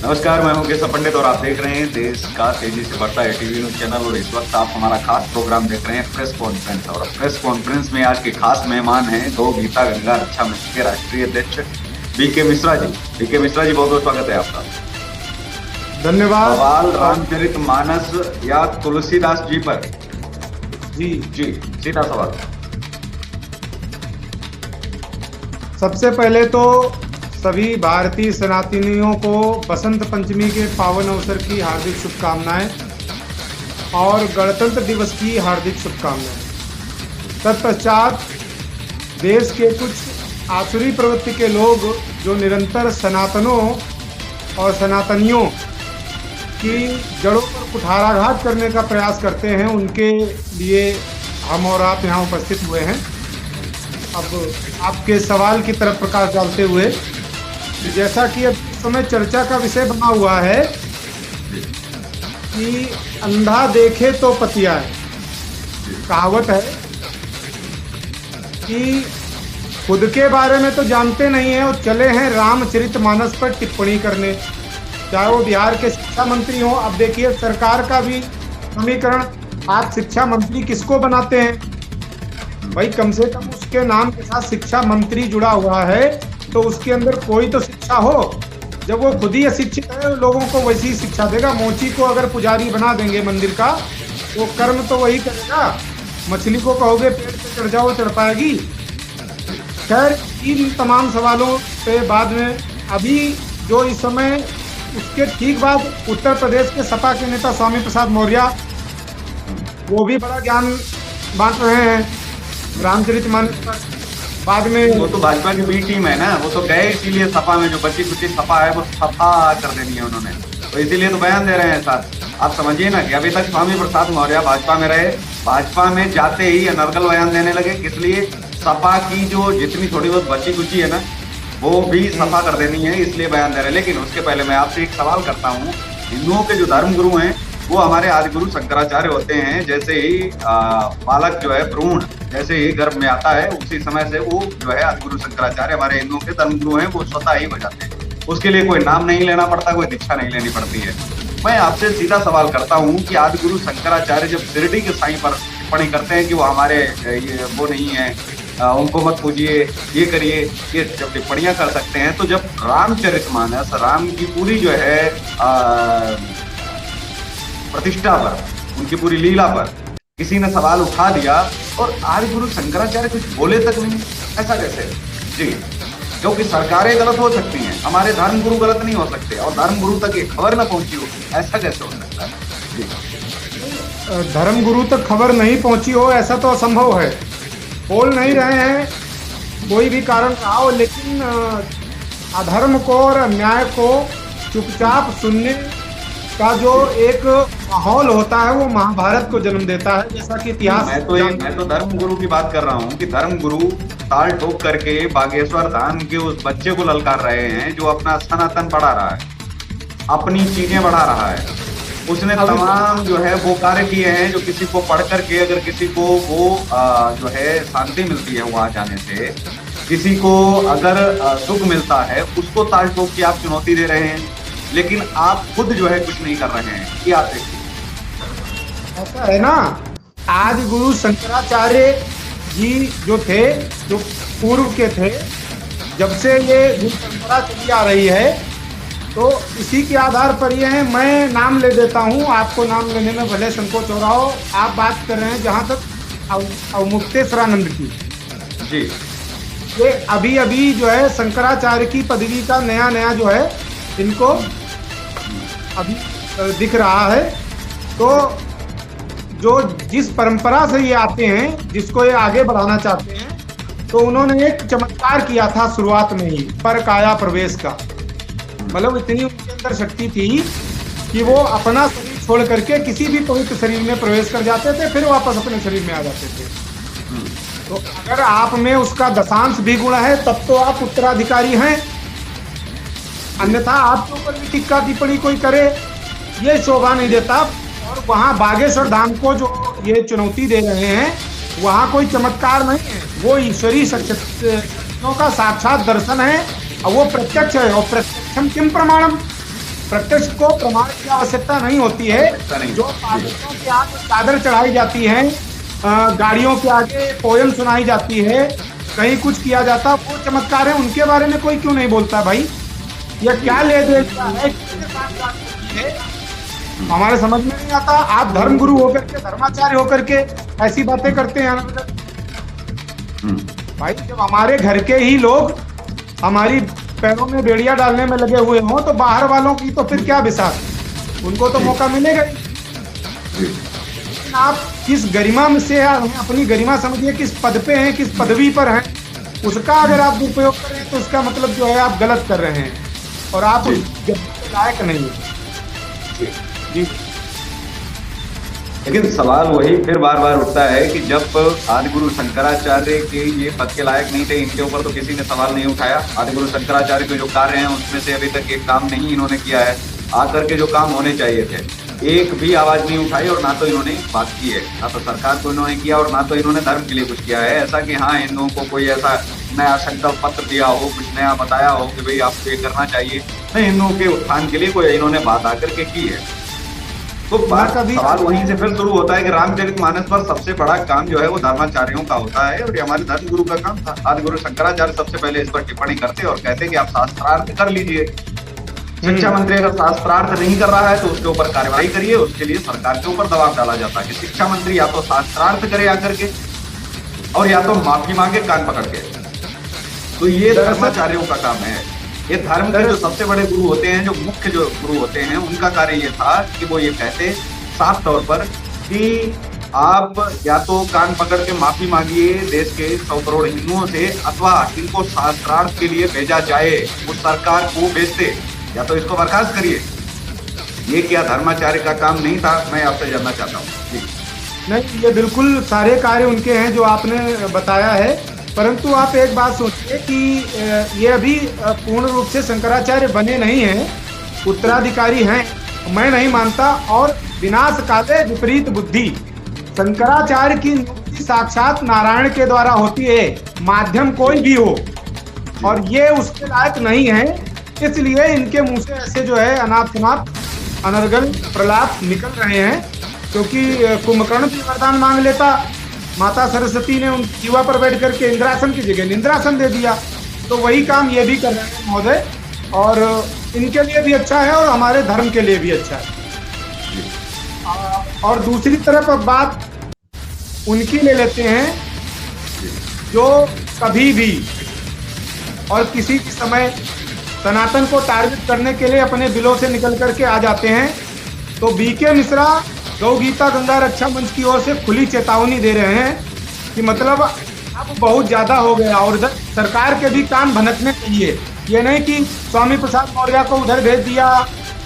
नमस्कार, मैं हूं केशव पंडित और आप देख रहे हैं देश का तेजी से बढ़ता है टीवी न्यूज चैनल। और इस वक्त आप हमारा खास प्रोग्राम देख रहे हैं प्रेस कॉन्फ्रेंस। और प्रेस कॉन्फ्रेंस में आज के खास मेहमान हैं दो गीता गंगा रक्षा मंच के राष्ट्रीय अध्यक्ष बीके मिश्रा जी। बीके मिश्रा जी, बहुत बहुत स्वागत है आपका। धन्यवाद। सवाल रामचरितमानस या तुलसीदास जी पर? जी, सीधा सवाल। सबसे पहले तो सभी भारतीय सनातनियों को बसंत पंचमी के पावन अवसर की हार्दिक शुभकामनाएं और गणतंत्र दिवस की हार्दिक शुभकामनाएं। तत्पश्चात देश के कुछ आसुरी प्रवृत्ति के लोग जो निरंतर सनातनों और सनातनियों की जड़ों पर कुठाराघात करने का प्रयास करते हैं, उनके लिए हम और आप यहाँ उपस्थित हुए हैं। अब आपके सवाल की तरफ प्रकाश डालते हुए, जैसा कि अब इस समय चर्चा का विषय बना हुआ है कि अंधा देखे तो पतियाए, कहावत है कि खुद के बारे में तो जानते नहीं है और चले हैं रामचरितमानस पर टिप्पणी करने, चाहे वो बिहार के शिक्षा मंत्री हो। अब देखिए सरकार का भी समीकरण, आप शिक्षा मंत्री किसको बनाते हैं भाई? कम से कम उसके नाम के साथ शिक्षा मंत्री जुड़ा हुआ है तो उसके अंदर कोई तो शिक्षा हो। जब वो खुद ही अशिक्षित है, लोगों को वैसी शिक्षा देगा। मोची को अगर पुजारी बना देंगे मंदिर का तो कर्म तो वही करेगा। मछली को कहोगे पेड़ पे चढ़ जाओ, चढ़ पाएगी? खैर, इन तमाम सवालों पे बाद में, अभी जो इस समय उसके ठीक बाद उत्तर प्रदेश के सपा के नेता स्वामी प्रसाद मौर्य, वो भी बड़ा ज्ञान बांट रहे हैं रामचरितमानस पर। बाद में वो तो भाजपा की बी टीम है ना, वो तो गए इसीलिए सपा में, जो बची कुची सपा है वो सपा कर देनी है उन्होंने, तो इसीलिए तो बयान दे रहे हैं साथ। आप समझिए ना कि अभी तक स्वामी प्रसाद मौर्य भाजपा में रहे, भाजपा में जाते ही अनर्गल बयान देने लगे। किस लिए? सपा की जो जितनी थोड़ी बहुत बची कुची है ना, वो भी सपा कर देनी है, इसलिए बयान दे रहे हैं। लेकिन उसके पहले मैं आपसे एक सवाल करता हूँ। हिंदुओं के जो धर्म गुरु हैं वो हमारे आदि गुरु शंकराचार्य होते हैं। जैसे ही बालक जो है भ्रूण जैसे ही गर्भ में आता है, उसी समय से वो जो है आदि गुरु शंकराचार्य हमारे हिंदुओं के धर्म गुरु हैं, वो स्वतः ही हो जाते हैं। उसके लिए कोई नाम नहीं लेना पड़ता, कोई दीक्षा नहीं लेनी पड़ती है। मैं आपसे सीधा सवाल करता हूँ कि आदि गुरु शंकराचार्य जब शिरडी के साईं पर टिप्पणी करते हैं कि वो हमारे वो नहीं है, उनको मत पूजिए, ये करिए, ये जब टिप्पणियां कर सकते हैं, तो जब रामचरितमानस, राम की पूरी जो है प्रतिष्ठा पर, उनकी पूरी लीला पर किसी ने सवाल उठा दिया और आदि गुरु शंकराचार्य कुछ बोले तक नहीं, ऐसा कैसे? जी, क्योंकि सरकारें गलत हो सकती हैं, हमारे धर्म गुरु गलत नहीं हो सकते, और धर्म गुरु तक ये खबर ना पहुंची हो, ऐसा कैसे हो सकता है? जी, धर्म गुरु तक खबर नहीं पहुंची हो ऐसा तो असंभव है। बोल नहीं रहे हैं, कोई भी कारण रहा हो, लेकिन अधर्म को और अन्याय को चुपचाप सुनने का जो एक माहौल होता है, वो महाभारत को जन्म देता है, जैसा कि इतिहास। मैं तो धर्म गुरु की बात कर रहा हूँ कि धर्म गुरु ताल ठोक करके बागेश्वर धाम के उस बच्चे को ललकार रहे हैं जो अपना सनातन बढ़ा रहा है, अपनी चीजें बढ़ा रहा है। उसने तमाम जो है वो कार्य किए हैं जो किसी को पढ़ करके, अगर किसी को वो जो है शांति मिलती है वहां जाने से, किसी को अगर सुख मिलता है, उसको ताल ठोक के आप चुनौती दे रहे हैं, लेकिन आप खुद जो है कुछ नहीं कर रहे हैं। क्या देखिए, ऐसा है ना, आदि गुरु शंकराचार्य जी जो थे, जो पूर्व के थे, जब से ये गुरु परंपरा चली आ रही है, तो इसी के आधार पर ये है। मैं नाम ले देता हूँ, आपको नाम लेने में भले संकोच हो रहा हो। आप बात कर रहे हैं जहाँ तक अवमुक्तेश्वरानंद की, जी, ये अभी अभी जो है शंकराचार्य की पदवी का नया नया जो है इनको अभी दिख रहा है। तो जो जिस परंपरा से ये आते हैं, जिसको ये आगे बढ़ाना चाहते हैं, तो उन्होंने एक चमत्कार किया था शुरुआत में ही, पर काया प्रवेश का। मतलब इतनी उनके अंदर शक्ति थी कि वो अपना शरीर छोड़ करके किसी भी पवित्र शरीर में प्रवेश कर जाते थे, फिर वापस अपने शरीर में आ जाते थे। तो अगर आप में उसका दशांश भी गुण है, तब तो आप उत्तराधिकारी हैं। अन्यथा आपके ऊपर भी टिक्का टिप्पणी कोई करे, ये शोभा नहीं देता। और वहाँ बागेश्वर धाम को जो ये चुनौती दे रहे हैं, वहाँ कोई चमत्कार नहीं है, वो ईश्वरीय शक्तियों का साक्षात दर्शन है, और वो प्रत्यक्ष है। और प्रत्यक्षम किम प्रमाणम, प्रत्यक्ष को प्रमाण की आवश्यकता नहीं होती है। जो पादरियों के आगे चादर चढ़ाई जाती है, गाड़ियों के आगे पोयम सुनाई जाती है, कहीं कुछ किया जाता, वो चमत्कार है, उनके बारे में कोई क्यों नहीं बोलता भाई? यह क्या ले देता है? हमारे समझ में नहीं आता। आप धर्मगुरु होकर के, धर्माचार्य होकर के ऐसी बातें करते हैं भाई। जब हमारे घर के ही लोग हमारी पैरों में बेड़िया डालने में लगे हुए हों तो बाहर वालों की तो फिर क्या विसार, उनको तो मौका मिलेगा ही। आप किस गरिमा में से अपनी गरिमा समझिए, किस पद पे हैं, किस पदवी पर हैं, उसका अगर आप दुरुपयोग कर रहे हैं तो उसका मतलब जो है आप गलत कर रहे हैं और आप उस लायक नहीं है जी। लेकिन सवाल वही फिर बार बार उठता है कि जब आदिगुरु शंकराचार्य के ये पद के लायक नहीं थे, इनके ऊपर तो किसी ने सवाल नहीं उठाया। आदिगुरु शंकराचार्य के जो कार्य हैं उसमें से अभी तक एक काम नहीं इन्होंने किया है। आकर के जो काम होने चाहिए थे एक भी आवाज नहीं उठाई और ना तो इन्होंने बात की है, ना तो सरकार को इन्होंने किया और ना तो इन्होंने धर्म के लिए कुछ किया है। ऐसा कि हाँ हिंदुओं को कोई ऐसा नया संकल्प पत्र दिया हो, कुछ नया बताया हो कि भाई आपको ये करना चाहिए, नहीं, हिंदुओं के उत्थान के लिए कोई इन्होंने बात आकर के की है। तो बात सवाल वहीं से फिर शुरू होता है कि रामचरितमानस पर सबसे बड़ा काम जो है वो धर्माचार्यों का होता है और ये हमारे धर्मगुरु का काम था। आदिगुरु शंकराचार्य सबसे पहले इस पर टिप्पणी करते और कहते कि आप शास्त्रार्थ कर लीजिए। शिक्षा मंत्री अगर शास्त्रार्थ नहीं कर रहा है तो उसके ऊपर कार्रवाई करिए। उसके लिए सरकार के ऊपर दबाव डाला जाता है कि शिक्षा मंत्री या तो शास्त्रार्थ करे आकर के और या तो माफी मांगे कान पकड़ के। तो ये धर्माचार्यों का काम है। ये धर्म के जो सबसे बड़े गुरु होते हैं, जो मुख्य जो गुरु होते हैं, उनका कार्य ये था कि वो ये कहते साफ तौर पर कि आप या तो कान पकड़ के माफी मांगिए देश के 100 करोड़ हिंदुओं से, अथवा इनको शास्त्रार्थ के लिए भेजा जाए, उस सरकार को भेजते, या तो इसको बर्खास्त करिए। ये क्या धर्माचार्य का काम नहीं था? मैं आपसे जानना चाहता हूँ। नहीं, ये बिल्कुल सारे कार्य उनके हैं जो आपने बताया है, परंतु आप एक बात सोचिए कि ये अभी पूर्ण रूप से शंकराचार्य बने नहीं हैं, उत्तराधिकारी हैं, मैं नहीं मानता। और विनाश काले विपरीत बुद्धि, शंकराचार्य की नियुक्ति साक्षात नारायण के द्वारा होती है, माध्यम कोई भी हो, और ये उसके लायक नहीं है। इसलिए इनके मुंह से ऐसे जो है अनाप शनाप अनर्गल प्रलाप निकल रहे हैं, क्योंकि कुंभकर्ण भी वरदान मांग लेता, माता सरस्वती ने उन जीवा पर बैठ करके इंद्रासन की जगह निंद्रासन दे दिया। तो वही काम ये भी कर रहे हैं महोदय, और इनके लिए भी अच्छा है और हमारे धर्म के लिए भी अच्छा है। और दूसरी तरफ अब बात उनकी ले लेते हैं जो कभी भी और किसी भी समय सनातन को टारगेट करने के लिए अपने दिलों से निकल करके आ जाते हैं। तो बीके मिश्रा गौ गीता गंगा रक्षा मंच की ओर से खुली चेतावनी दे रहे हैं कि मतलब अब बहुत ज्यादा हो गया और इधर सरकार के भी कान भनकने चाहिए। ये नहीं कि स्वामी प्रसाद मौर्य को उधर भेज दिया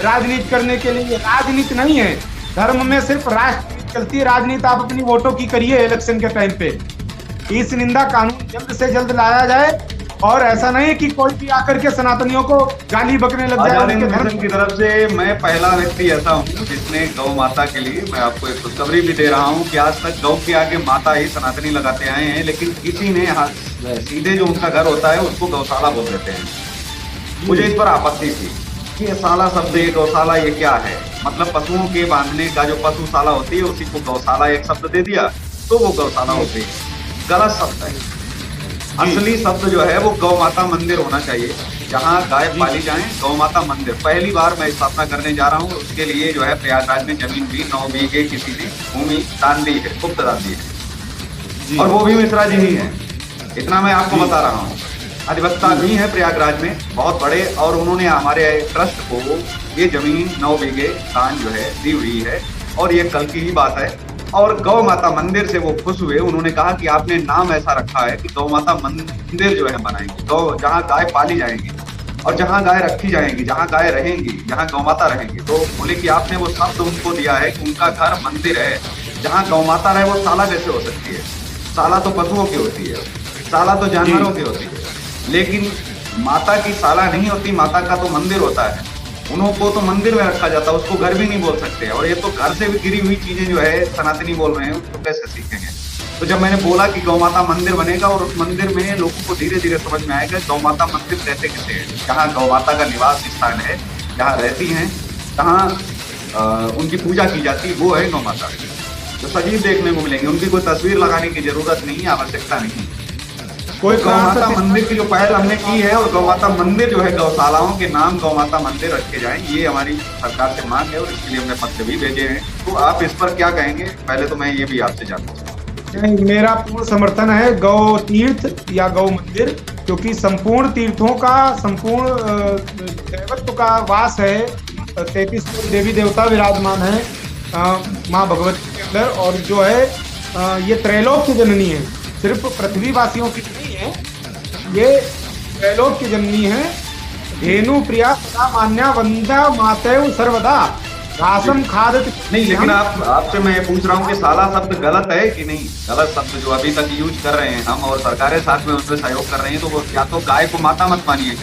राजनीति करने के लिए। राजनीति नहीं है, धर्म में सिर्फ राष्ट्रनीति चलती है। राजनीति आप अपनी वोटों की करिए इलेक्शन के टाइम पे। इस निंदा कानून जल्द से जल्द लाया जाए और ऐसा नहीं कि कोई भी आकर के सनातनियों को गाली बकने लग जाए। आजाद हिंद मिशन की तरफ से मैं पहला व्यक्ति ऐसा हूँ जिसने गौ माता के लिए, मैं आपको एक खुशखबरी भी दे रहा हूँ कि आज तक गौ के आगे माता ही सनातनी लगाते आए हैं, लेकिन किसी ने सीधे जो उनका घर होता है उसको गौशाला बोल देते हैं। मुझे इस पर आपत्ति थी कि ये शाला शब्द, ये गौशाला, ये क्या है? मतलब पशुओं के बांधने का जो पशुशाला होती है उसी को गौशाला एक शब्द दे दिया तो वो गौशाला होती है। गलत शब्द है। असली शब्द जो है वो गौ माता मंदिर होना चाहिए, जहाँ गाय पाली जाए। गौ माता मंदिर पहली बार मैं स्थापना करने जा रहा हूँ। उसके लिए जो है प्रयागराज में जमीन भी 9 बीघे किसी ने भूमि दान दी है, गुप्त दान दी है, और वो भी मिश्रा जी ही है। इतना मैं आपको बता रहा हूँ। अधिवक्ता भी है प्रयागराज में बहुत बड़े, और उन्होंने हमारे ट्रस्ट को ये जमीन 9 बीघे दान जो है दी हुई है, और ये कल की ही बात है। और गौ माता मंदिर से वो खुश हुए। उन्होंने कहा कि आपने नाम ऐसा रखा है कि गौ माता मंदिर जो है बनाएंगे, गौ जहाँ गाय पाली जाएंगी और जहाँ गाय रखी जाएंगी, जहाँ गाय रहेंगी, जहाँ गौ माता रहेंगी। तो बोले कि आपने वो शब्द उनको दिया है कि उनका घर मंदिर है, जहाँ गौ माता रहे। वो शाला कैसे हो सकती है? शाला तो पशुओं की होती है, शाला तो जानवरों की होती है, लेकिन माता की शाला नहीं होती, माता का तो मंदिर होता है। उनको तो मंदिर में रखा जाता है, उसको घर भी नहीं बोल सकते। और ये तो घर से भी गिरी हुई चीजें जो है सनातनी बोल रहे हैं, उसको कैसे सीखेंगे? तो जब मैंने बोला कि गौ माता मंदिर बनेगा और उस मंदिर में लोगों को धीरे धीरे समझ में आएगा गौ माता मंदिर कैसे कैसे है, जहाँ गौ माता का निवास स्थान है, जहाँ रहती हैं, जहाँ उनकी पूजा की जाती है, वो है गौ माता। जो सजीव देखने को मिलेंगे, उनकी कोई तस्वीर लगाने की जरूरत नहीं है, आवश्यकता नहीं। कोई गौ माता मंदिर की जो पहल हमने की है, और गौ माता मंदिर जो है गौशालाओं के नाम गौ माता मंदिर रखे जाएं, ये हमारी सरकार से मांग है, और इसके लिए हमने पत्र भी भेजे हैं। तो आप इस पर क्या कहेंगे, पहले तो मैं ये भी आपसे जानना चाहूँगा। मेरा पूर्ण समर्थन है गौ तीर्थ या गौ मंदिर, क्योंकि संपूर्ण तीर्थों का, संपूर्ण दैवत्व का वास है। 33 देवी देवता विराजमान है माँ भगवती के अंदर, और जो है ये त्रैलोक की जननी है, सिर्फ पृथ्वी वासियों की नहीं है, ये त्रैलोक की जननी है। धेनु प्रिया सदा मान्या वंदा मातैव सर्वदा घासम खादत। नहीं, लेकिन आपसे मैं पूछ रहा हूँ कि साला शब्द गलत है कि नहीं? गलत शब्द जो अभी तक यूज कर रहे हैं हम, और सरकारें साथ में उसमें सहयोग कर रही हैं, तो वो या तो गाय को माता मत मानिए।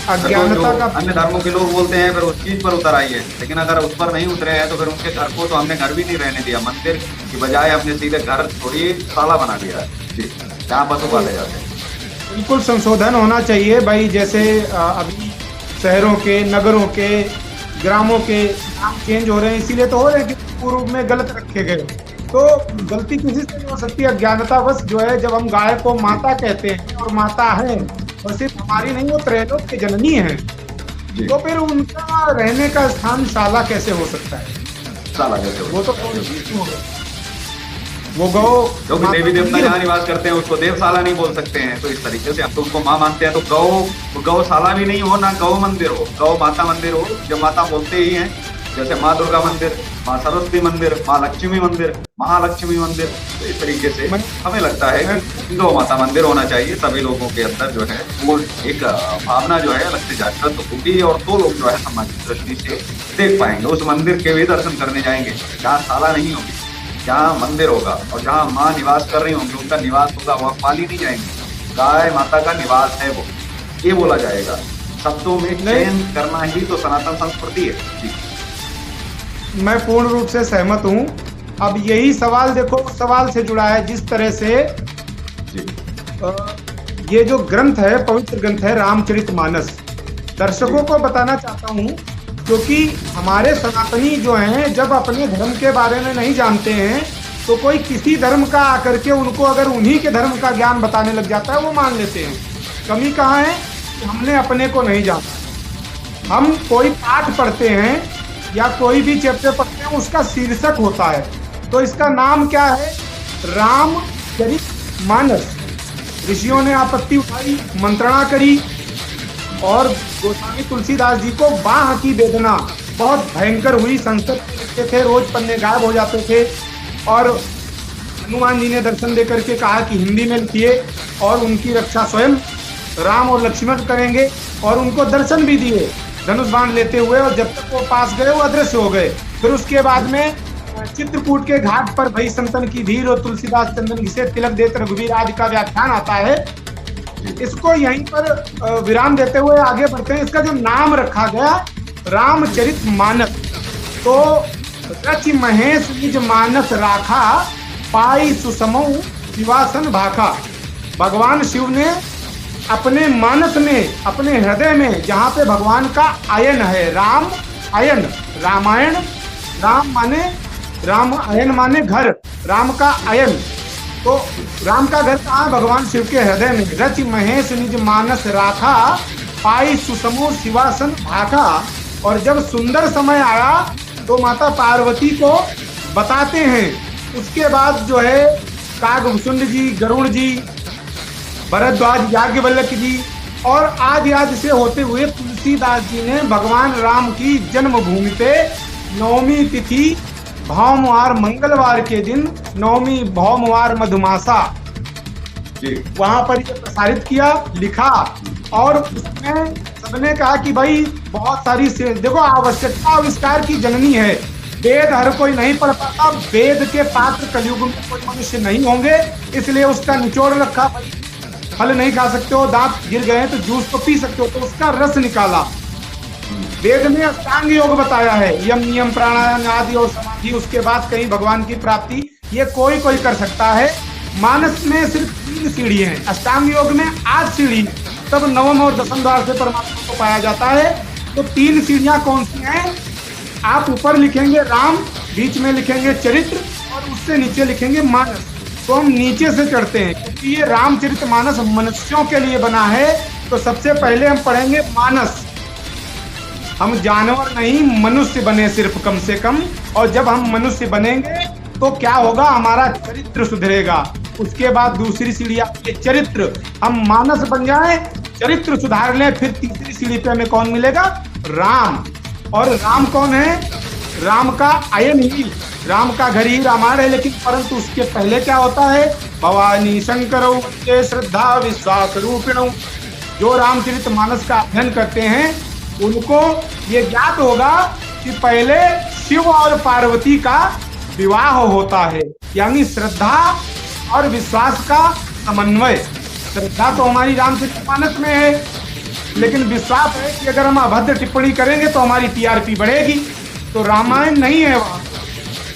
अज्ञानता का अन्य धर्मों के लोग बोलते हैं फिर उस चीज पर उतर आइए, लेकिन अगर उस पर नहीं उतरे हैं तो फिर उनके घर को तो हमने घर भी नहीं रहने दिया। मंदिर की बजाय हमने सीधे घर थोड़ी साला बना दिया है जी, जहाँ पशु पाले जाते हैं। बिल्कुल संशोधन होना चाहिए भाई। जैसे अभी शहरों के, नगरों के, ग्रामों के नाम चेंज हो रहे हैं, इसीलिए तो हो रहे हैं कि पूर्व में गलत रखे गए। तो गलती किसी से नहीं हो सकती, अज्ञानतावश जो है। जब हम गाय को माता कहते हैं, और माता है, और सिर्फ हमारी नहीं, वो त्रैलोक की जननी है, तो फिर उनका रहने का स्थान शाला कैसे हो सकता है? शाला कैसे वो तो वो गौ जो भी देवी देवता जहाँ निवास करते हैं उसको देवशाला नहीं बोल सकते हैं। तो इस तरीके से हम तो उसको माँ मानते हैं, तो गौशाला भी नहीं हो, ना गौ मंदिर हो, गौ माता मंदिर हो। जो माता बोलते ही हैं, जैसे माँ दुर्गा मंदिर, माँ सरस्वती मंदिर, माँ लक्ष्मी मंदिर, महालक्ष्मी मंदिर। तो इस तरीके से हमें लगता है कि गौ माता मंदिर होना चाहिए। सभी लोगों के अंदर जो है वो एक भावना जो है अलग से जागृत होगी, और तो लोग जो है सामाजिक दृष्टि से देख पाएंगे। उस मंदिर के भी दर्शन करने जाएंगे जहाँ शाला नहीं होगी, जहाँ मंदिर होगा, और जहाँ माँ निवास कर रही होंगी, उनका निवास होगा, वहाँ पाली नहीं जाएंगे। गाय माता का निवास है वो, ये बोला जाएगा। शब्दों में चयन करना ही तो सनातन संस्कृति है जी। मैं पूर्ण रूप से सहमत हूँ। अब यही सवाल देखो, उस सवाल से जुड़ा है जिस तरह से ये जो ग्रंथ है, पवित्र ग्रंथ है रामचरितमानस, दर्शकों को बताना चाहता हूँ, क्योंकि हमारे सनातनी जो हैं, जब अपने धर्म के बारे में नहीं जानते हैं, तो कोई किसी धर्म का आकर के उनको अगर उन्हीं के धर्म का ज्ञान बताने लग जाता है, वो मान लेते हैं। कमी कहाँ है कि हमने अपने को नहीं जाना। हम कोई पाठ पढ़ते हैं या कोई भी चैप्टर पढ़ते हैं, उसका शीर्षक होता है, तो इसका नाम क्या है? रामचरितमानस। ऋषियों ने आपत्ति उठाई, मंत्रणा करी, और गोस्वामी तुलसीदास जी को बाह की वेदना बहुत भयंकर हुई। संस्कृत में लिखते थे, रोज पन्ने गायब हो जाते थे, और हनुमान जी ने दर्शन देकर के कहा कि हिंदी में लिखिए, और उनकी रक्षा स्वयं राम और लक्ष्मण करेंगे, और उनको दर्शन भी दिए धनुष बाण लेते हुए, और जब तक वो पास गए वो अदृश्य हो गए। फिर उसके बाद में चित्रकूट के घाट पर भई संतन की धीर और तुलसीदास चंदन घिसे तिलक देत रघुवीर आदि का व्याख्यान आता है। इसको यहीं पर विराम देते हुए आगे बढ़ते हैं। इसका जो नाम रखा गया रामचरितमानस, तो रचि महेश निज मानस राखा, पाई सुसमौ शिवासन भाखा। भगवान शिव ने अपने मानस में, अपने हृदय में, जहाँ पे भगवान का आयन है, राम आयन, रामायण, राम माने राम, आयन माने घर, राम का आयन, तो राम का घर कहाँ? भगवान शिव के हृदय में। रच महेश निज मानस राखा, पाई सुसमो शिवासन भाखा। और जब सुंदर समय आया तो माता पार्वती को बताते हैं। उसके बाद जो है कागभूषुंड जी, गरुड़ जी, भरद्वाज, याज्ञवल्क्य जी, और आदि आदि से होते हुए तुलसीदास जी ने भगवान राम की जन्मभूमि पे नवमी तिथि भौमवार मंगलवार के दिन, नवमी भौमवार मधुमासा, वहां पर ये प्रसारित किया, लिखा। और उसमें सबने कहा कि भाई बहुत सारी से देखो, आवश्यकता आविष्कार की जननी है। वेद हर कोई नहीं पढ़ पाता, वेद के पात्र कलयुग में कोई मनुष्य नहीं होंगे, इसलिए उसका निचोड़ रखा। भाई फल नहीं खा सकते हो, दांत गिर गए तो जूस तो पी सकते हो, तो उसका रस निकाला। वेद में अष्टांग योग बताया है, यम नियम प्राणायाम आदि और समाधि, उसके बाद कहीं भगवान की प्राप्ति, ये कोई कोई कर सकता है। मानस में सिर्फ 3 सीढ़ी हैं, अष्टांग योग में 8 सीढ़ी, तब नवम और दसम द्वार से परमात्मा को पाया जाता है। तो 3 सीढ़ियां कौन सी हैं? आप ऊपर लिखेंगे राम, बीच में लिखेंगे चरित्र और उससे नीचे लिखेंगे मानस। तो हम नीचे से चढ़ते हैं क्योंकि ये रामचरितमानस मनुष्यों के लिए बना है। तो सबसे पहले हम पढ़ेंगे मानस। हम जानवर नहीं मनुष्य बने सिर्फ कम से कम, और जब हम मनुष्य बनेंगे तो क्या होगा, हमारा चरित्र सुधरेगा। उसके बाद दूसरी सीढ़ी आपके चरित्र, हम मानस बन जाए, चरित्र सुधार लें, फिर तीसरी सीढ़ी पे हमें कौन मिलेगा, राम। और राम कौन है? राम का अयन ही, राम का घर ही रामायण है। लेकिन परंतु उसके पहले क्या होता है, भवानी शंकरौ वंदे श्रद्धा विश्वास रूपिणौ। जो रामचरितमानस का अध्ययन करते हैं उनको ये ज्ञात होगा कि पहले शिव और पार्वती का विवाह होता है, यानी श्रद्धा और विश्वास का समन्वय। श्रद्धा तो हमारी रामचरितमानस में है, लेकिन विश्वास है कि अगर हम अभद्र टिप्पणी करेंगे तो हमारी टीआरपी बढ़ेगी। तो रामायण नहीं है वहां।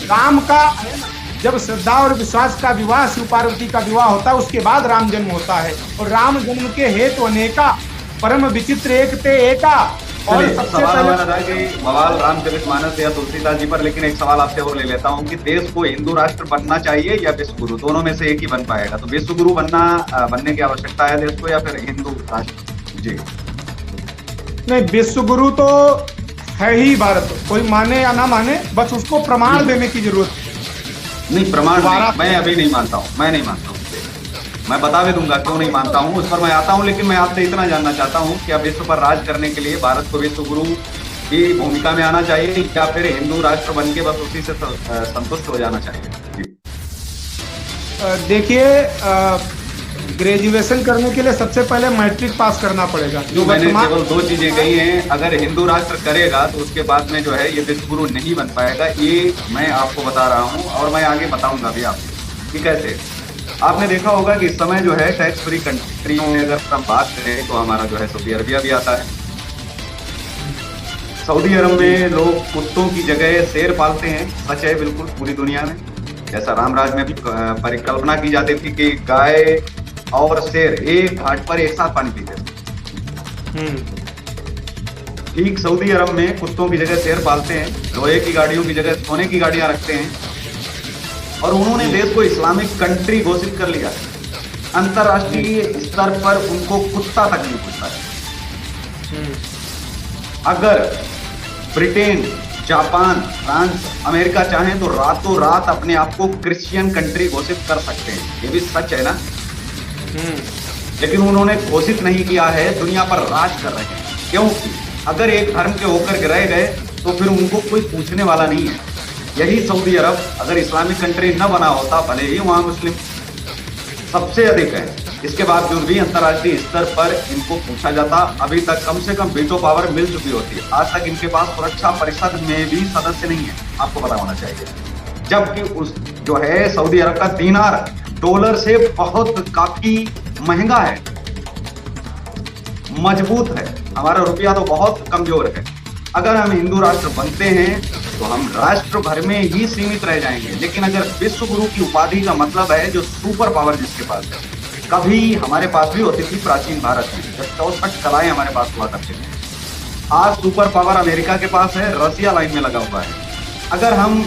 राम का जब श्रद्धा और विश्वास का विवाह, शिव पार्वती का विवाह होता है, उसके बाद राम जन्म होता है। और राम जन्म के हेतु अनेका, परम विचित्र एक ते एका। और सबसे सवाल हमारा था कि बवाल रामचरितमानस या तुलसीदास जी पर, लेकिन एक सवाल आपसे और ले लेता हूँ कि देश को हिंदू राष्ट्र बनना चाहिए या विश्व गुरु, दोनों में से एक ही बन पाएगा। तो विश्व गुरु बनने की आवश्यकता है देश को, या फिर हिंदू राष्ट्र? जी नहीं, विश्व गुरु तो है ही भारत, कोई माने या ना माने, बस उसको प्रमाण देने की जरूरत है। नहीं, प्रमाण मैं अभी नहीं मानता हूँ, मैं नहीं मानता हूँ। मैं बता भी दूंगा क्यों नहीं मानता हूँ, उस पर मैं आता हूँ। लेकिन मैं आपसे इतना जानना चाहता हूँ कि अब विश्व पर राज करने के लिए भारत को विश्व गुरु की भूमिका में आना चाहिए या फिर हिंदू राष्ट्र बन के बस उसी से संतुष्ट हो जाना चाहिए? जी देखिए, ग्रेजुएशन करने के लिए सबसे पहले मैट्रिक पास करना पड़ेगा। जो मैंने केवल 2 चीजें कही हैं, अगर हिंदू राष्ट्र करेगा तो उसके बाद में जो है ये विश्व गुरु नहीं बन पाएगा, ये मैं आपको बता रहा हूँ और मैं आगे बताऊंगा भी आपको कि कैसे। आपने देखा होगा कि इस समय जो है टैक्स फ्री कंट्रियों में अगर हम बात करें तो हमारा जो है सऊदी अरबिया भी आता है। सऊदी अरब में लोग कुत्तों की जगह शेर पालते हैं, सच है बिल्कुल पूरी दुनिया में। जैसा रामराज में भी परिकल्पना की जाती थी कि गाय और शेर एक घाट पर एक साथ पानी पीते थे, ठीक सऊदी अरब में कुत्तों की जगह शेर पालते हैं, लोहे की गाड़ियों की जगह सोने की गाड़ियां रखते हैं। और उन्होंने देश को इस्लामिक कंट्री घोषित कर लिया। अंतरराष्ट्रीय स्तर पर उनको कुत्ता तक नहीं पूछता है। अगर ब्रिटेन, जापान, फ्रांस, अमेरिका चाहें तो रातों रात अपने आप को क्रिश्चियन कंट्री घोषित कर सकते हैं, ये भी सच है ना। लेकिन उन्होंने घोषित नहीं किया है, दुनिया पर राज कर रहे हैं। क्योंकि अगर एक धर्म के होकर के रह गए तो फिर उनको कोई पूछने वाला नहीं है। यही सऊदी अरब अगर इस्लामिक कंट्री न बना होता, भले ही वहां मुस्लिम सबसे अधिक है, इसके बावजूद भी अंतर्राष्ट्रीय स्तर पर इनको पूछा जाता। अभी तक कम से कम वीटो पावर मिल चुकी होती है। आज तक इनके पास सुरक्षा परिषद में भी सदस्य नहीं है, आपको पता होना चाहिए। जबकि उस जो है सऊदी अरब का दीनार डॉलर से बहुत काफी महंगा है, मजबूत है। हमारा रुपया तो बहुत कमजोर है। अगर हम हिंदू राष्ट्र बनते हैं तो हम राष्ट्र भर में ही सीमित रह जाएंगे। लेकिन अगर विश्व गुरु की उपाधि का मतलब है जो सुपर पावर जिसके पास है, कभी हमारे पास भी होती थी प्राचीन भारत में, जब 64 कलाएं हमारे पास हुआ करते थे। आज सुपर पावर अमेरिका के पास है, रसिया लाइन में लगा हुआ है। अगर हम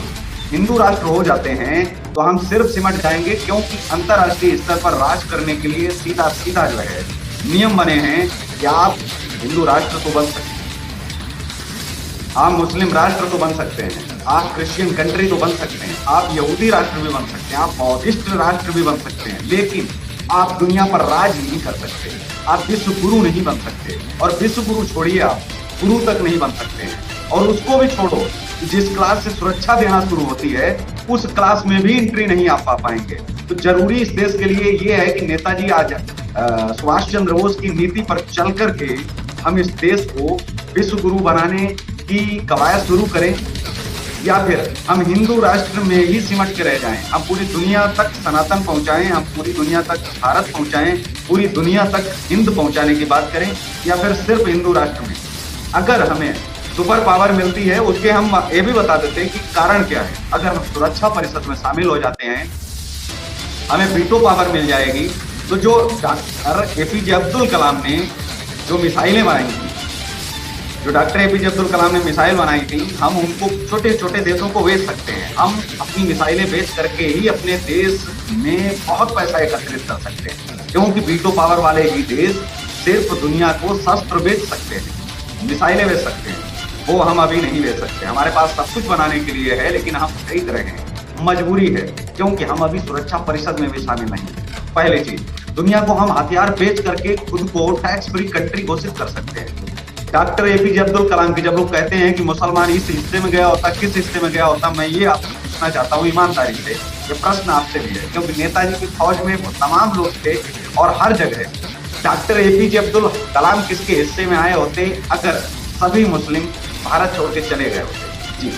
हिंदू राष्ट्र हो जाते हैं तो हम सिर्फ सिमट जाएंगे, क्योंकि अंतरराष्ट्रीय स्तर पर राज करने के लिए सीधा सीधा जो है नियम बने हैं कि आप हिंदू राष्ट्र तो बन सकते हैं, आप मुस्लिम राष्ट्र तो बन सकते हैं, आप क्रिश्चियन कंट्री तो बन सकते हैं, आप यहूदी राष्ट्र भी बन सकते हैं, आप बौद्धिस्ट राष्ट्र भी बन सकते हैं, लेकिन आप दुनिया पर राज नहीं कर सकते। आप विश्व गुरु नहीं बन सकते। और विश्व गुरु छोड़िए, आप गुरु तक नहीं बन सकते हैं। और उसको भी छोड़ो, जिस क्लास से सुरक्षा देना शुरू होती है उस क्लास में भी एंट्री नहीं आप पा पाएंगे। तो जरूरी इस देश के लिए ये है कि नेताजी आज सुभाष चंद्र बोस की नीति पर चल करके हम इस देश को विश्व गुरु बनाने की कवायद शुरू करें, या फिर हम हिंदू राष्ट्र में ही सिमट के रह जाएं। हम पूरी दुनिया तक सनातन पहुंचाएं, हम पूरी दुनिया तक भारत पहुंचाएं, पूरी दुनिया तक हिंद पहुंचाने की बात करें, या फिर सिर्फ हिंदू राष्ट्र में। अगर हमें सुपर पावर मिलती है, उसके हम ये भी बता देते हैं कि कारण क्या है। अगर हम सुरक्षा परिषद में शामिल हो जाते हैं, हमें वीटो पावर मिल जाएगी। तो जो डॉक्टर APJ अब्दुल कलाम ने जो मिसाइलें बनाई थी, जो डॉक्टर एपीजे अब्दुल कलाम ने मिसाइल बनाई थी, हम उनको छोटे छोटे देशों को बेच सकते हैं। हम अपनी मिसाइलें बेच करके ही अपने देश में बहुत पैसा एकत्रित कर सकते हैं, क्योंकि वीटो पावर वाले ही देश सिर्फ दुनिया को शस्त्र बेच सकते हैं, मिसाइलें बेच सकते हैं। वो हम अभी नहीं बेच सकते। हमारे पास सब कुछ बनाने के लिए है, लेकिन हम खरीद रहे हैं, मजबूरी है, क्योंकि हम अभी सुरक्षा परिषद में भी शामिल नहीं। पहली चीज, दुनिया को हम हथियार बेच करके खुद को टैक्स फ्री कंट्री घोषित कर सकते हैं। डॉक्टर एपीजे अब्दुल कलाम की जब लोग कहते हैं कि मुसलमान इस हिस्से में गया होता, किस हिस्से में गया होता, मैं ये आपसे पूछना चाहता हूँ ईमानदारी से, ये प्रश्न आपसे भी है, क्योंकि नेताजी की फौज में तमाम लोग थे और हर जगह डॉक्टर एपीजे अब्दुल कलाम किसके हिस्से में आए होते अगर सभी मुस्लिम भारत छोड़ के चले गए होते। जी।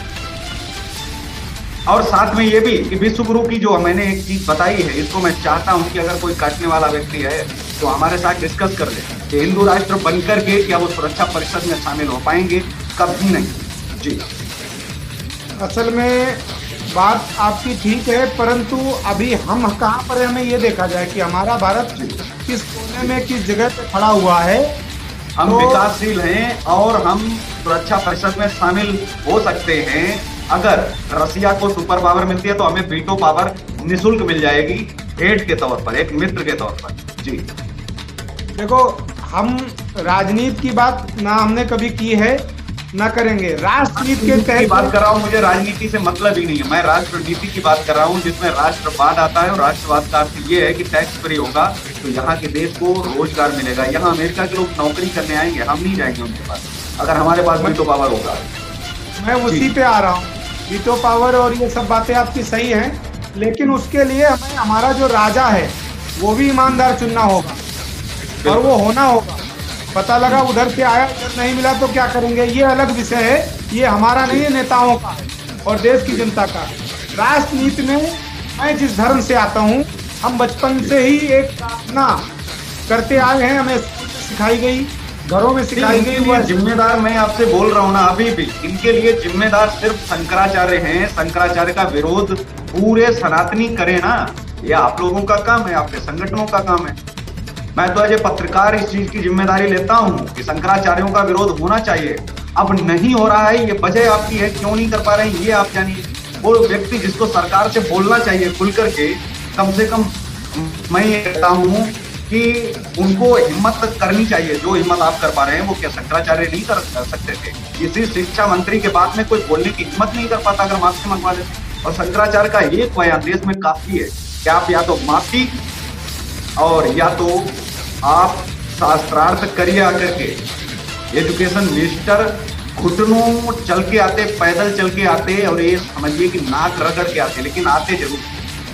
और साथ में ये भी कि विश्व गुरु की जो मैंने एक चीज बताई है, इसको मैं चाहता हूं कि अगर कोई काटने वाला व्यक्ति है तो हमारे साथ डिस्कस कर ले कि हिंदू राष्ट्र बनकर के क्या वो सुरक्षा परिषद में शामिल हो पाएंगे? कभी नहीं। जी। असल में बात आपकी ठीक है, परंतु अभी हम कहाँ पर है, हमें ये देखा जाए कि हमारा भारत किस कोने में किस जगह पे खड़ा हुआ है। हम तो विकासशील हैं और हम सुरक्षा परिषद में शामिल हो सकते हैं। अगर रसिया को सुपर पावर मिलती है तो हमें वीटो पावर निःशुल्क मिल जाएगी, एड के तौर पर, एक मित्र के तौर पर। जी। देखो, हम राजनीति की बात ना हमने कभी की है ना करेंगे। राष्ट्रनीति के तहत बात कर रहा हूँ, मुझे राजनीति से मतलब ही नहीं है। मैं राष्ट्रनीति की बात कर रहा हूँ, जिसमें राष्ट्रवाद आता है, और राष्ट्रवाद का अर्थ ये है कि टैक्स फ्री होगा तो यहाँ के देश को रोजगार मिलेगा। यहाँ अमेरिका के लोग नौकरी करने आएंगे, हम नहीं जाएंगे उनके पास, अगर हमारे पास वीटो पावर होगा। मैं उसी पे आ रहा हूँ, वीटो पावर और ये सब बातें आपकी सही हैं, लेकिन उसके लिए हमें हमारा जो राजा है वो भी ईमानदार चुनना होगा और वो होना होगा। पता लगा उधर से आया, उधर नहीं मिला तो क्या करेंगे, ये अलग विषय है। ये हमारा नहीं है, नेताओं का और देश की जनता का। राजनीति में मैं जिस धर्म से आता हूँ, हम बचपन से ही एक प्रार्थना करते आए हैं, हमें सिखाई गई, घरों में सिखाई गई। जिम्मेदार मैं आपसे बोल रहा हूँ ना, अभी भी इनके लिए जिम्मेदार सिर्फ शंकराचार्य हैं। शंकराचार्य का विरोध पूरे सनातनी करें ना, ये आप लोगों का काम है, आपके संगठनों का काम है। मैं तो एज ए पत्रकार इस चीज की जिम्मेदारी लेता हूँ कि शंकराचार्यों का विरोध होना चाहिए। अब नहीं हो रहा है, ये वजह आपकी है, क्यों नहीं कर पा रहे हैं ये आप जानिए। वो व्यक्ति जिसको सरकार से बोलना चाहिए खुल करके, कम से कम मैं ये कहता हूँ कि उनको हिम्मत करनी चाहिए। जो हिम्मत आप कर पा रहे हैं वो क्या शंकराचार्य नहीं कर सकते थे? इसी शिक्षा मंत्री के बाद में कोई बोलने की हिम्मत नहीं कर पाता अगर माफी मंगवा देते। और शंकराचार्य का एक बयान देश में काफी है कि आप या तो माफी और या तो आप शास्त्रार्थ करिए आकर के। एजुकेशन मिनिस्टर घुटनों चल के आते, पैदल चल के आते, और ये समझिए कि नाक रगड़ के आते, लेकिन आते जरूर।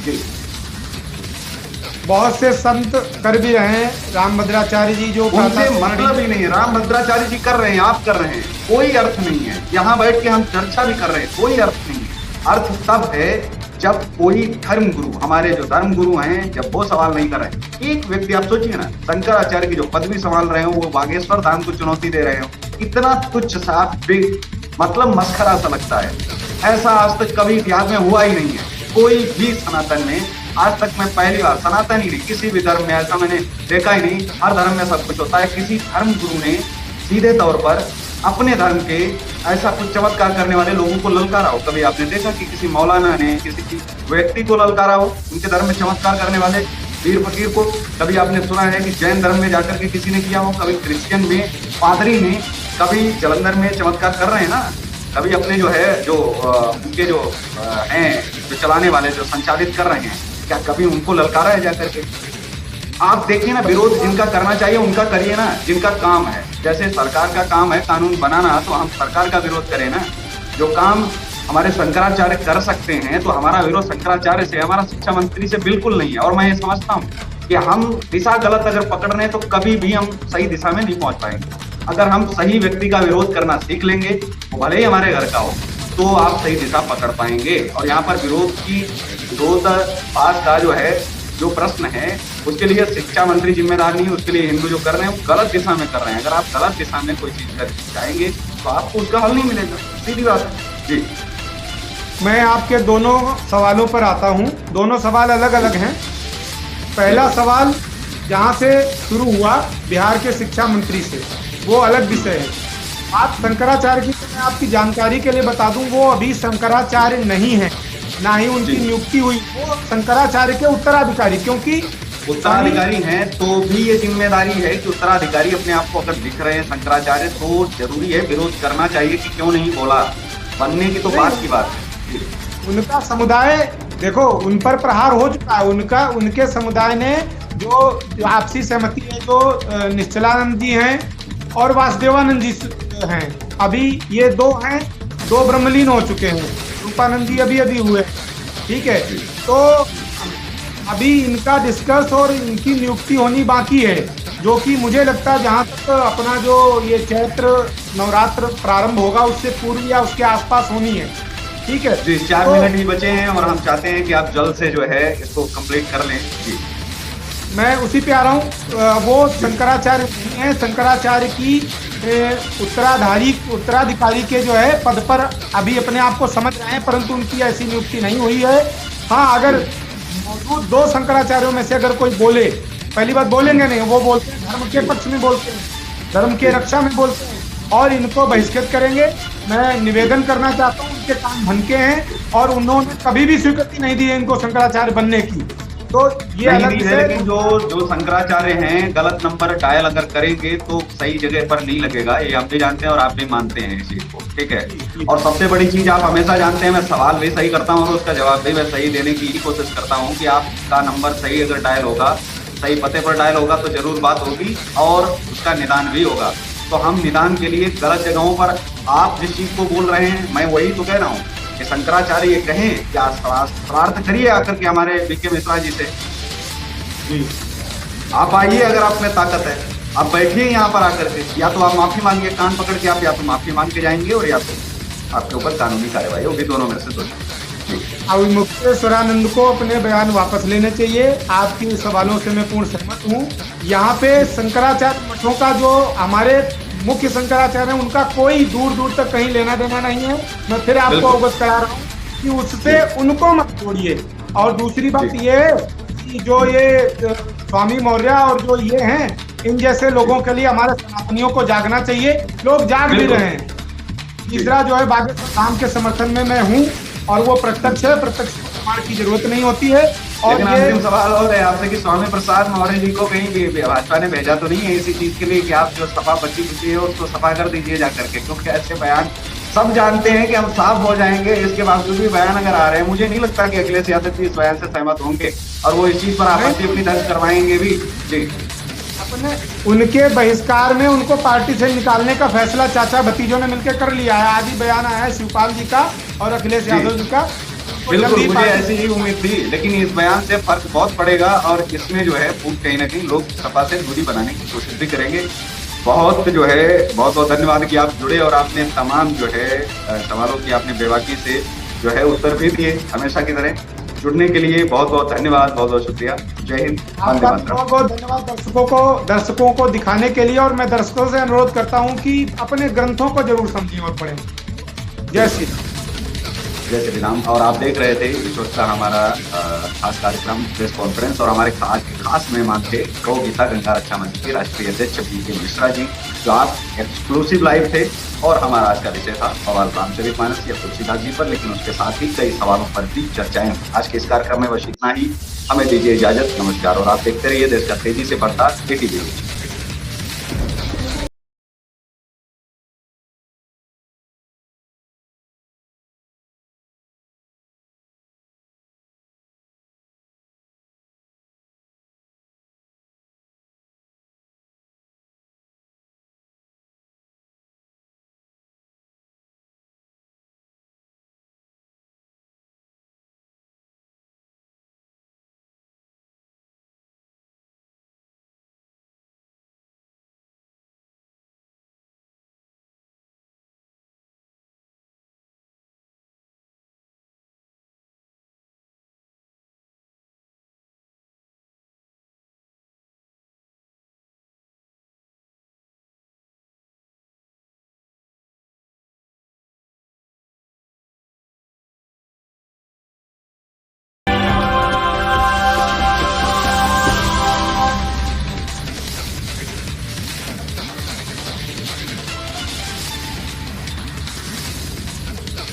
जी। बहुत से संत कर भी रहे हैं, रामभद्राचार्य जी जो उनसे मतलब ही नहीं है। रामभद्राचार्य जी कर रहे हैं, आप कर रहे हैं, कोई अर्थ नहीं है। यहाँ बैठ के हम चर्चा भी कर रहे हैं, कोई अर्थ नहीं है। अर्थ तब है जब कोई धर्म गुरु, हमारे जो धर्म गुरु हैं, जब वो सवाल नहीं कर रहे। एक व्यक्ति आप सोचिए ना, शंकराचार्य की जो पदवी संभाल रहे हो, वो बागेश्वर धाम को चुनौती दे रहे हो, इतना तुच्छ सा, मतलब मस्खरा सा लगता है। ऐसा आज तक कभी इतिहास में हुआ ही नहीं है। कोई भी सनातन में आज तक, मैं पहली बार, सनातन ही नहीं, किसी भी धर्म में ऐसा मैंने देखा ही नहीं। हर धर्म में सब कुछ होता है। किसी धर्म गुरु ने सीधे तौर पर अपने धर्म के ऐसा कुछ चमत्कार करने वाले लोगों को ललकारा हो? कभी आपने देखा कि किसी मौलाना ने किसी व्यक्ति को ललकारा हो उनके धर्म में चमत्कार करने वाले पीर फकीर को? कभी आपने सुना है कि जैन धर्म में जाकर के किसी ने किया हो? कभी क्रिश्चियन में पादरी ने, कभी जलंधर में चमत्कार कर रहे हैं ना, कभी अपने जो है जो उनके जो हैं जो चलाने वाले जो संचालित कर रहे हैं, क्या कभी उनको ललकारा है जाकर के? आप देखिए ना, विरोध जिनका करना चाहिए उनका करिए ना, जिनका काम है। जैसे सरकार का काम है कानून बनाना, तो हम सरकार का विरोध करें ना। जो काम हमारे शंकराचार्य कर सकते हैं, तो हमारा विरोध शंकराचार्य से, हमारा शिक्षा मंत्री से बिल्कुल नहीं है। और मैं ये समझता हूँ कि हम दिशा गलत अगर पकड़ रहे हैं तो कभी भी हम सही दिशा में नहीं पहुंच पाएंगे। अगर हम सही व्यक्ति का विरोध करना सीख लेंगे, वो भले ही हमारे घर का हो, तो आप सही दिशा पकड़ पाएंगे। और यहाँ पर विरोध पास का जो है, जो प्रश्न है, उसके लिए शिक्षा मंत्री जिम्मेदार नहीं, उसके लिए हिंदू जो कर रहे हैं वो गलत दिशा में कर रहे हैं। अगर आप गलत दिशा में कोई चीज कर जाएंगे तो आपको उसका हल नहीं मिलेगा, सीधी बात है। जी। मैं आपके दोनों सवालों पर आता हूं। दोनों सवाल अलग अलग हैं। पहला सवाल जहां से शुरू हुआ बिहार के शिक्षा मंत्री से, वो अलग विषय है। आप शंकराचार्य की, तो मैं आपकी जानकारी के लिए बता दूं, वो अभी शंकराचार्य नहीं है, ना ही उनकी नियुक्ति हुई। वो शंकराचार्य के उत्तराधिकारी, क्योंकि उत्तराधिकारी हैं तो भी ये जिम्मेदारी है कि उत्तराधिकारी अपने आप को अगर दिख रहे हैं शंकराचार्य, तो जरूरी है विरोध करना चाहिए कि क्यों नहीं बोला, बनने की तो बात की बात है। उनका समुदाय देखो, उन पर प्रहार हो चुका है। उनके समुदाय ने जो आपसी सहमति है, जो निश्चलानंद जी हैं और वासुदेवानंद जी हैं, अभी ये दो हैं, दो ब्रह्मलीन हो चुके हैं, रूपानंद जी अभी अभी हुए, ठीक है। तो अभी इनका डिस्कस और इनकी नियुक्ति होनी बाकी है, जो कि मुझे लगता है जहां तक अपना जो ये चैत्र नवरात्र प्रारंभ होगा उससे पूर्व या उसके आसपास होनी है, ठीक है जी। 4 मिनट ही बचे हैं और हम चाहते हैं कि आप जल्द से जो है इसको कंप्लीट कर लें जी। मैं उसी पे आ रहा हूँ। वो शंकराचार्य हैं, शंकराचार्य की उत्तराधिकारी के जो है पद पर अभी अपने आप को समझ रहे हैं, परंतु उनकी ऐसी नियुक्ति नहीं हुई है। हाँ, अगर मौजूद 2 शंकराचार्यों में से अगर कोई बोले, पहली बात बोलेंगे नहीं, वो बोलते हैं धर्म के पक्ष में, बोलते हैं धर्म की रक्षा में, बोलते हैं और इनको बहिष्कृत करेंगे। मैं निवेदन करना चाहता हूँ, उनके कान भनके हैं और उन्होंने कभी भी स्वीकृति नहीं दी है इनको शंकराचार्य बनने की। तो ये अलग है, लेकिन जो शंकराचार्य हैं गलत नंबर डायल अगर करेंगे तो सही जगह पर नहीं लगेगा, ये हम भी जानते हैं और आप भी मानते हैं इस चीज को, ठीक है। और सबसे बड़ी चीज आप हमेशा जानते हैं, मैं सवाल भी सही करता हूँ और उसका जवाब भी मैं सही देने की कोशिश करता हूँ कि आपका नंबर सही अगर डायल होगा, सही पते पर डायल होगा तो जरूर बात होगी और उसका निदान भी होगा। तो हम निदान के लिए गलत जगहों पर आप जिस चीज को बोल रहे हैं, मैं वही तो कह रहा हूँ कि शंकराचार्य ये कहें क्या, प्रार्थ करिए आकर के हमारे बीके मिश्रा जी से, आप आइए अगर आप में ताकत है, आप बैठिए यहाँ पर आकर के, या तो आप माफी मांगिए कान पकड़ के, आप या तो माफी मांग के जाएंगे और या तो आपके ऊपर कानूनी कार्रवाई होगी, दोनों में से दो। मुक्तेश्वरानंद को अपने बयान वापस लेने चाहिए। आपकी सवालों से मैं पूर्ण सहमत हूँ। यहाँ पे शंकराचार्य मठों का जो हमारे मुख्य शंकराचार्य है, उनका कोई दूर दूर तक कहीं लेना देना नहीं है। मैं फिर आपको अवगत करा रहा हूँ कि उससे उनको मत जोड़िए। और दूसरी बात ये है कि जो ये स्वामी मौर्य और जो ये हैं, इन जैसे लोगों के लिए हमारे सनातनियों को जागना चाहिए, लोग जाग भी रहे हैं। तीसरा जो है बागेश्वर धाम के समर्थन में मैं हूँ और वो प्रत्यक्ष है, प्रत्यक्ष प्रमाण की जरूरत नहीं होती है। और ये अंतिम सवाल और है आपसे कि स्वामी प्रसाद मौर्य जी को कहीं भी भाजपा ने भेजा तो नहीं है इसी चीज के लिए कि आप जो सपा बची खुची है उसको सफा कर दीजिए जाकर के, क्योंकि ऐसे बयान सब जानते हैं कि हम साफ हो जाएंगे, इसके बावजूद भी बयान अगर आ रहे हैं, मुझे नहीं लगता कि अखिलेश यादव जी इस बयान से सहमत होंगे और वो इस चीज पर आपत्ति अपनी दर्ज करवाएंगे भी जी। उनके बहिष्कार में उनको पार्टी से निकालने का फैसला चाचा भतीजों ने मिलकर कर लिया है। आज ही बयान आया है शिवपाल जी का और अखिलेश यादव जी का। बिल्कुल, मुझे ऐसी ही उम्मीद थी, लेकिन इस बयान से फर्क बहुत पड़ेगा और इसमें जो है कहीं ना कहीं लोग सपा से दूरी बनाने की कोशिश भी करेंगे। बहुत जो है बहुत बहुत धन्यवाद कि आप जुड़े और आपने तमाम जो है सवालों की आपने बेबाकी से जो है उत्तर भी दिए। हमेशा की तरह जुड़ने के लिए बहुत बहुत धन्यवाद, बहुत बहुत शुक्रिया। जय हिंद, वंदे मातरम। बहुत बहुत धन्यवाद दर्शकों को दिखाने के लिए। और मैं दर्शकों से अनुरोध करता हूँ कि अपने ग्रंथों को जरूर समझें और पढ़ें। जय श्री राम। जय श्री राम। और आप देख रहे थे इस वक्त का हमारा खास कार्यक्रम प्रेस कॉन्फ्रेंस और हमारे खास मेहमान थे गौ गीता गंगा रक्षा मंच के राष्ट्रीय अध्यक्ष बीके मिश्रा जी, जो आप एक्सक्लूसिव लाइव थे। और हमारा आज का विषय था सवाल रामचरितमानस या तुलसीदास जी पर, लेकिन उसके साथ ही कई सवालों पर भी चर्चाएं। आज के इस कार्यक्रम में बस इतना ही। हमें दीजिए इजाजत, नमस्कार। और आप देखते रहिए देश का तेजी से बढ़ता ATV।